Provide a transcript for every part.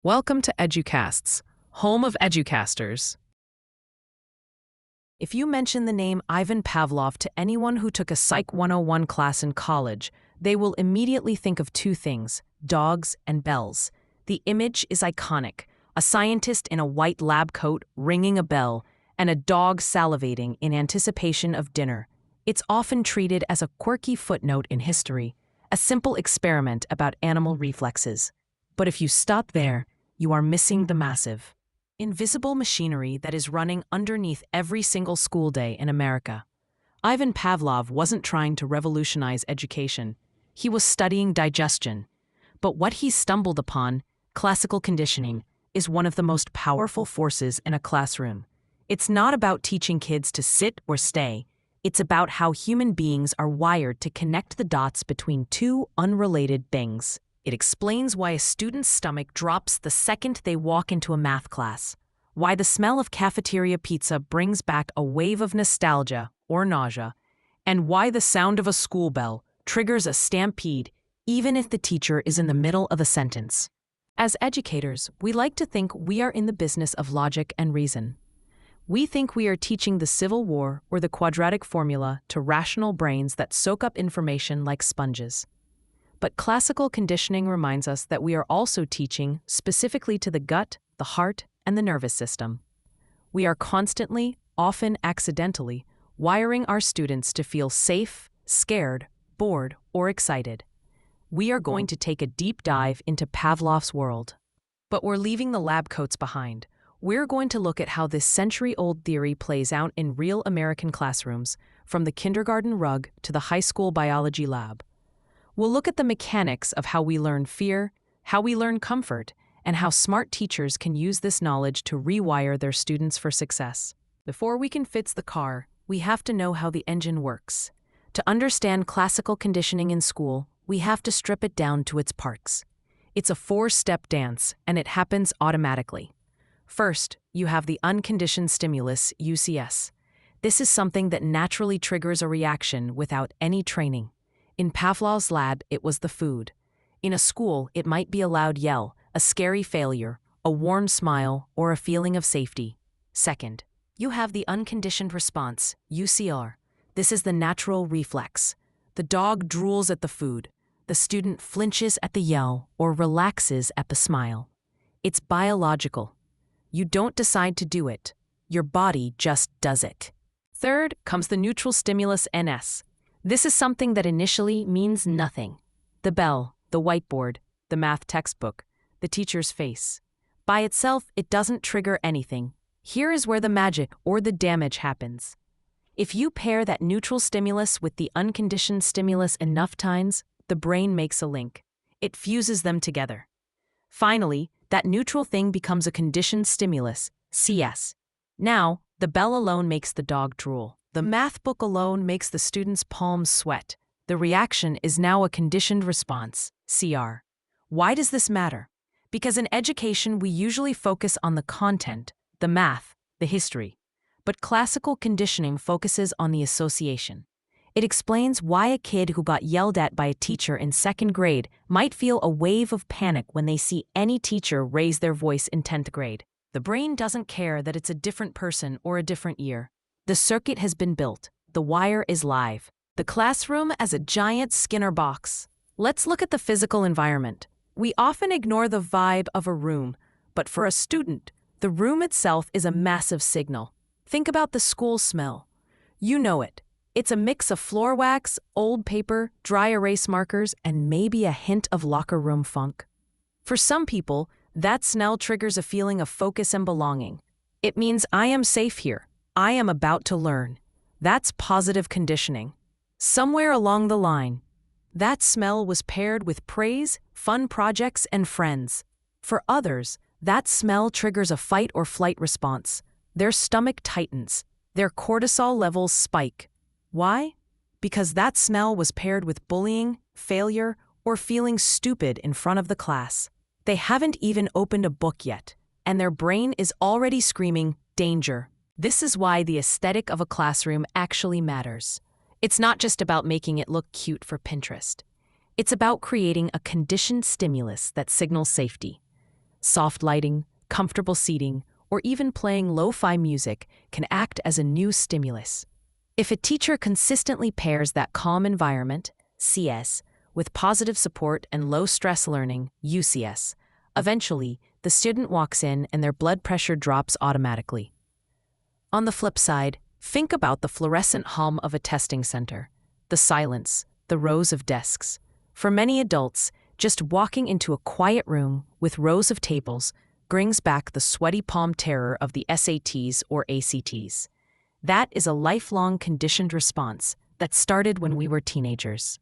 Welcome to EduCasts, home of EduCasters. If you mention the name Ivan Pavlov to anyone who took a Psych 101 class in college, they will immediately think of two things: dogs and bells. The image is iconic: a scientist in a white lab coat ringing a bell, and a dog salivating in anticipation of dinner. It's often treated as a quirky footnote in history, a simple experiment about animal reflexes. But if you stop there, you are missing the massive, invisible machinery that is running underneath every single school day in America. Ivan Pavlov wasn't trying to revolutionize education. He was studying digestion. But what he stumbled upon, classical conditioning, is one of the most powerful forces in a classroom. It's not about teaching kids to sit or stay. It's about how human beings are wired to connect the dots between two unrelated things. It explains why a student's stomach drops the second they walk into a math class, why the smell of cafeteria pizza brings back a wave of nostalgia or nausea, and why the sound of a school bell triggers a stampede even if the teacher is in the middle of a sentence. As educators, we like to think we are in the business of logic and reason. We think we are teaching the Civil War or the quadratic formula to rational brains that soak up information like sponges. But classical conditioning reminds us that we are also teaching specifically to the gut, the heart, and the nervous system. We are constantly, often accidentally, wiring our students to feel safe, scared, bored, or excited. We are going to take a deep dive into Pavlov's world. But we're leaving the lab coats behind. We're going to look at how this century-old theory plays out in real American classrooms, from the kindergarten rug to the high school biology lab. We'll look at the mechanics of how we learn fear, how we learn comfort, and how smart teachers can use this knowledge to rewire their students for success. Before we can fix the car, we have to know how the engine works. To understand classical conditioning in school, we have to strip it down to its parts. It's a four-step dance, and it happens automatically. First, you have the unconditioned stimulus, UCS. This is something that naturally triggers a reaction without any training. In Pavlov's lab, it was the food. In a school, it might be a loud yell, a scary failure, a warm smile, or a feeling of safety. Second, you have the unconditioned response, UCR. This is the natural reflex. The dog drools at the food. The student flinches at the yell or relaxes at the smile. It's biological. You don't decide to do it. Your body just does it. Third comes the neutral stimulus, NS. This is something that initially means nothing. The bell, the whiteboard, the math textbook, the teacher's face. By itself, it doesn't trigger anything. Here is where the magic or the damage happens. If you pair that neutral stimulus with the unconditioned stimulus enough times, the brain makes a link. It fuses them together. Finally, that neutral thing becomes a conditioned stimulus, CS. Now, the bell alone makes the dog drool. The math book alone makes the student's palms sweat. The reaction is now a conditioned response, CR. Why does this matter? Because in education, we usually focus on the content, the math, the history. But classical conditioning focuses on the association. It explains why a kid who got yelled at by a teacher in second grade might feel a wave of panic when they see any teacher raise their voice in 10th grade. The brain doesn't care that it's a different person or a different year. The circuit has been built. The wire is live. The classroom as a giant Skinner box. Let's look at the physical environment. We often ignore the vibe of a room, but for a student, the room itself is a massive signal. Think about the school smell. You know it. It's a mix of floor wax, old paper, dry erase markers, and maybe a hint of locker room funk. For some people, that smell triggers a feeling of focus and belonging. It means I am safe here. I am about to learn. That's positive conditioning. Somewhere along the line, that smell was paired with praise, fun projects, and friends. For others, that smell triggers a fight or flight response. Their stomach tightens. Their cortisol levels spike. Why? Because that smell was paired with bullying, failure, or feeling stupid in front of the class. They haven't even opened a book yet, and their brain is already screaming, danger. This is why the aesthetic of a classroom actually matters. It's not just about making it look cute for Pinterest. It's about creating a conditioned stimulus that signals safety. Soft lighting, comfortable seating, or even playing lo-fi music can act as a new stimulus. If a teacher consistently pairs that calm environment, CS, with positive support and low-stress learning, UCS, eventually, the student walks in and their blood pressure drops automatically. On the flip side, think about the fluorescent hum of a testing center, the silence, the rows of desks. For many adults, just walking into a quiet room with rows of tables brings back the sweaty palm terror of the SATs or ACTs. That is a lifelong conditioned response that started when we were teenagers.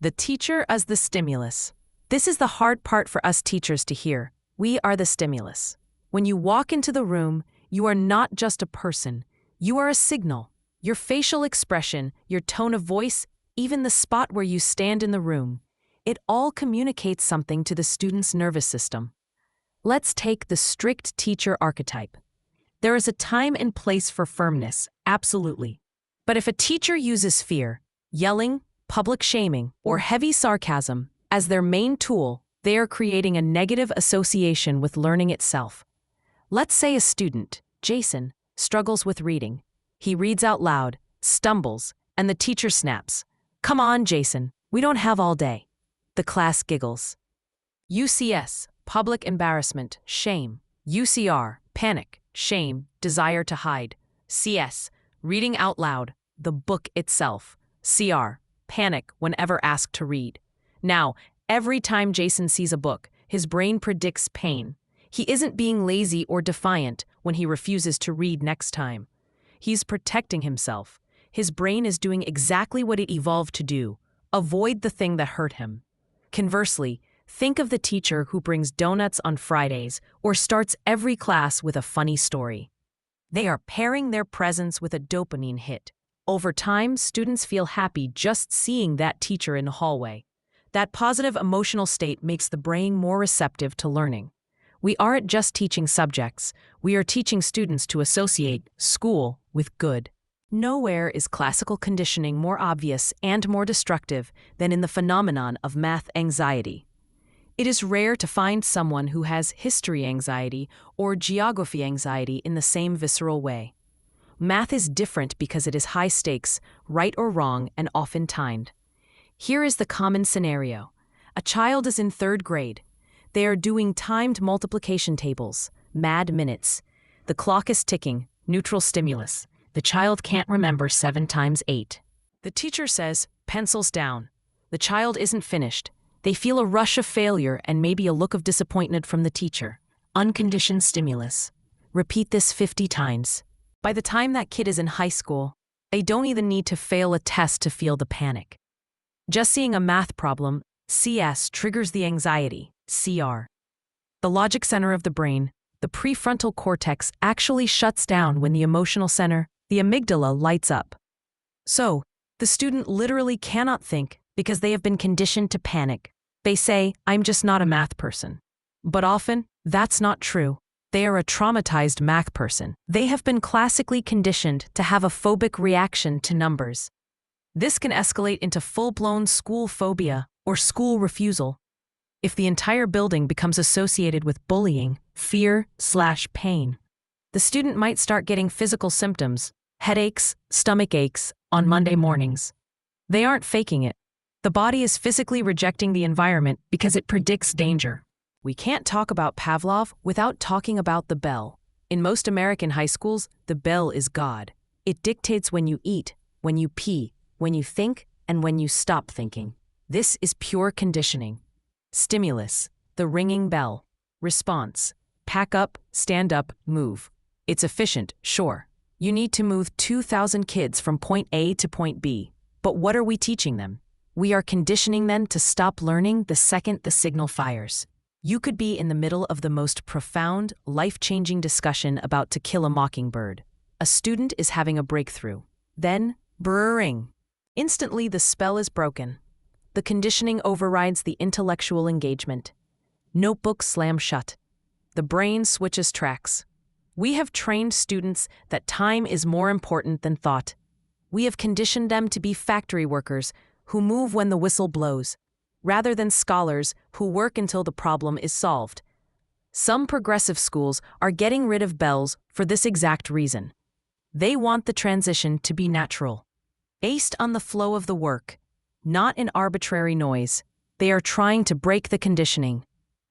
The teacher as the stimulus. This is the hard part for us teachers to hear. We are the stimulus. When you walk into the room, you are not just a person. You are a signal. Your facial expression, your tone of voice, even the spot where you stand in the room, it all communicates something to the student's nervous system. Let's take the strict teacher archetype. There is a time and place for firmness, absolutely. But if a teacher uses fear, yelling, public shaming, or heavy sarcasm as their main tool, they are creating a negative association with learning itself. Let's say a student, Jason, struggles with reading. He reads out loud, stumbles, and the teacher snaps. "Come on, Jason, we don't have all day." The class giggles. UCS, public embarrassment, shame. UCR, panic, shame, desire to hide. CS, reading out loud, the book itself. CR, panic whenever asked to read. Now, every time Jason sees a book, his brain predicts pain. He isn't being lazy or defiant when he refuses to read next time. He's protecting himself. His brain is doing exactly what it evolved to do: avoid the thing that hurt him. Conversely, think of the teacher who brings donuts on Fridays or starts every class with a funny story. They are pairing their presence with a dopamine hit. Over time, students feel happy just seeing that teacher in the hallway. That positive emotional state makes the brain more receptive to learning. We aren't just teaching subjects, we are teaching students to associate school with good. Nowhere is classical conditioning more obvious and more destructive than in the phenomenon of math anxiety. It is rare to find someone who has history anxiety or geography anxiety in the same visceral way. Math is different because it is high stakes, right or wrong, and often timed. Here is the common scenario. A child is in 3rd grade. They are doing timed multiplication tables, mad minutes. The clock is ticking, neutral stimulus. The child can't remember 7 times 8. The teacher says, "Pencils down." The child isn't finished. They feel a rush of failure and maybe a look of disappointment from the teacher. Unconditioned stimulus. Repeat this 50 times. By the time that kid is in high school, they don't even need to fail a test to feel the panic. Just seeing a math problem, CS, triggers the anxiety, CR. The logic center of the brain, the prefrontal cortex, actually shuts down when the emotional center, the amygdala, lights up. So, the student literally cannot think because they have been conditioned to panic. They say, "I'm just not a math person." But often, that's not true. They are a traumatized math person. They have been classically conditioned to have a phobic reaction to numbers. This can escalate into full-blown school phobia or school refusal. If the entire building becomes associated with bullying, fear/pain, the student might start getting physical symptoms, headaches, stomach aches, on Monday mornings. They aren't faking it. The body is physically rejecting the environment because it predicts danger. We can't talk about Pavlov without talking about the bell. In most American high schools, the bell is God. It dictates when you eat, when you pee, when you think, and when you stop thinking. This is pure conditioning. Stimulus, the ringing bell. Response, pack up, stand up, move. It's efficient, sure. You need to move 2,000 kids from point A to point B. But what are we teaching them? We are conditioning them to stop learning the second the signal fires. You could be in the middle of the most profound, life-changing discussion about To Kill a Mockingbird. A student is having a breakthrough. Then, brrring. Instantly, the spell is broken. The conditioning overrides the intellectual engagement. Notebook slam shut. The brain switches tracks. We have trained students that time is more important than thought. We have conditioned them to be factory workers who move when the whistle blows, rather than scholars who work until the problem is solved. Some progressive schools are getting rid of bells for this exact reason. They want the transition to be natural, based on the flow of the work, not in arbitrary noise. They are trying to break the conditioning.